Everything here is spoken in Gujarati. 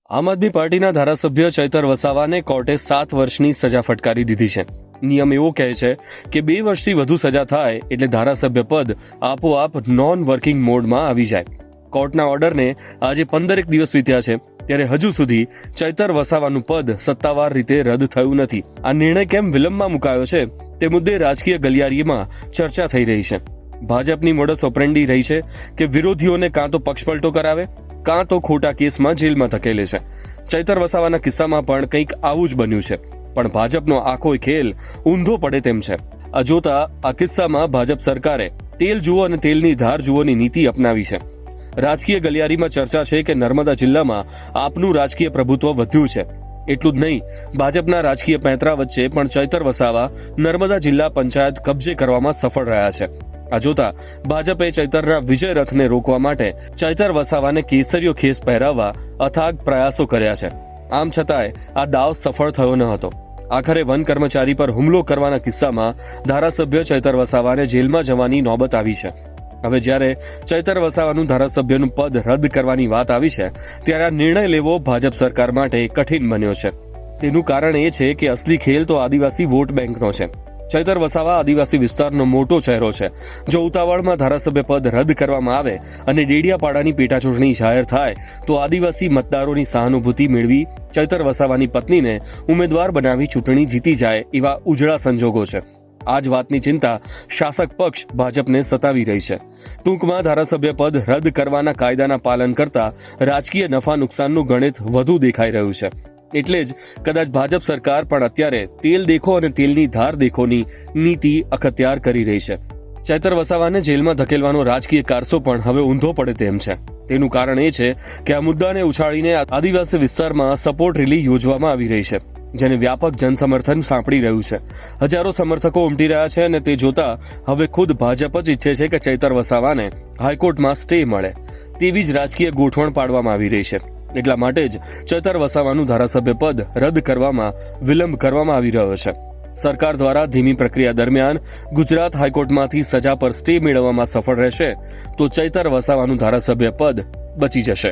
આમ આદમી પાર્ટીના ધારાસભ્ય ચૈતર વસાવાને કોર્ટે 7 વર્ષની સજા ફટકારી દીધી છે. નિયમ એવો કહે છે કે 2 વર્ષથી વધુ સજા થાય એટલે ધારાસભ્ય પદ આપોઆપ નોન વર્કિંગ મોડમાં આવી જાય. કોર્ટના ઓર્ડરને આજે 15 દિવસ વીત્યા છે, ત્યારે હજુ સુધી ચૈતર વસાવાનું પદ સત્તાવાર રીતે રદ થયું નથી. આ નિર્ણય કેમ વિલંબમાં મુકાયો છે તે મુદ્દે રાજકીય ગલિયારીમાં ચર્ચા થઈ રહી છે. ભાજપની મોડસ ઓપરેન્ડી રહી છે કે વિરોધીઓને કાં તો પક્ષપલટો કરાવે, કાં તો ખોટા કેસમાં જેલમાં ધકેલે છે. ચૈતર વસાવાના કિસ્સામાં પણ કંઈક આવું જ બન્યું છે, પણ ભાજપનો આખો ખેલ ઊંધો પડે તેમ છે. આ જોતા આ કિસ્સામાં ભાજપ સરકારે તેલ જુઓ અને તેલની ધાર જુઓની નીતિ અપનાવી છે. રાજકીય ગલિયારીમાં ચર્ચા છે કે નર્મદા જિલ્લામાં આપનું રાજકીય પ્રભુત્વ વધ્યું છે. એટલું જ નહીં, ભાજપના રાજકીય પેંતરા વચ્ચે પણ ચૈતર વસાવા નર્મદા જિલ્લા પંચાયત કબજે કરવામાં સફળ રહ્યા છે. આ જોતા ભાજપે ચૈતરના વિજય રથને રોકવા માટે ચૈતર વસાવાને કેસરીયો ખેસ પહેરાવવા અથાગ પ્રયાસો કર્યા છે. આમ છતાંય આ દાવ સફળ થયો ન હતો. આખરે વન કર્મચારી પર હુમલો કરવાના કિસ્સામાં ધારાસભ્ય ચૈતર વસાવાને જેલમાં જવાની નોબત આવી છે. હવે જ્યારે ચૈતર વસાવાનું ધારાસભ્યનું પદ રદ કરવાની વાત આવી છે, ત્યારે આ નિર્ણય લેવો ભાજપ સરકાર માટે કઠિન બન્યો છે. તેનું કારણ એ છે કે અસલી ખેલ તો આદિવાસી વોટ બેંકનો છે. ચૈતર વસાવા આદિવાસી વિસ્તારનો મોટો ચહેરો છે. જો ઉતાવળમાં ધારાસભ્ય પદ રદ કરવામાં આવે અને ડેડિયાપાડાની પેટાચૂંટણી જાહેર થાય તો આદિવાસી મતદારોની સહાનુભૂતિ મેળવી ચૈતર વસાવાની પત્નીને ઉમેદવાર બનાવી ચૂંટણી જીતી જાય એવા ઉજળા સંજોગો છે. આ જ વાતની ચિંતા શાસક પક્ષ ભાજપને સતાવી રહી છે. ટૂંકમાં ધારાસભ્ય પદ રદ કરવાના કાયદાના પાલન કરતા રાજકીય નફા નુકસાનનું ગણિત વધુ દેખાઈ રહ્યું છે. એટલે જ કદાચ ભાજપ સરકાર પણ અત્યારે તેલ દેખો અને તેલની ધાર દેખોની નીતિ અખત્યાર કરી રહી છે. ચૈતર વસાવાને જેલમાં ધકેલવાનો રાજકીય કારસો પણ હવે ઊંધો પડે તેમ છે. તેનું કારણ એ છે કે આ મુદ્દાને ઉછાળીને આદિવાસી વિસ્તારમાં સપોર્ટ રેલી યોજવામાં આવી રહી છે, જેને વ્યાપક જનસમર્થન સાંપડી રહ્યું છે. હજારો સમર્થકો ઉમટી રહ્યા છે અને તે જોતા હવે ખુદ ભાજપ જ ઈચ્છે છે કે ચૈતર વસાવાને હાઈકોર્ટમાં સ્ટે મળે તેવી જ રાજકીય ગોઠવણ પાડવામાં આવી રહી છે. એટલા માટે જ ચૈતર વસાવાનું ધારાસભ્ય પદ રદ કરવામાં વિલંબ કરવામાં આવી રહ્યો છે. સરકાર દ્વારા ધીમી પ્રક્રિયા દરમિયાન ગુજરાત હાઈકોર્ટમાંથી સજા પર સ્ટે મેળવવામાં સફળ રહેશે તો ચૈતર વસાવાનું ધારાસભ્ય પદ બચી જશે.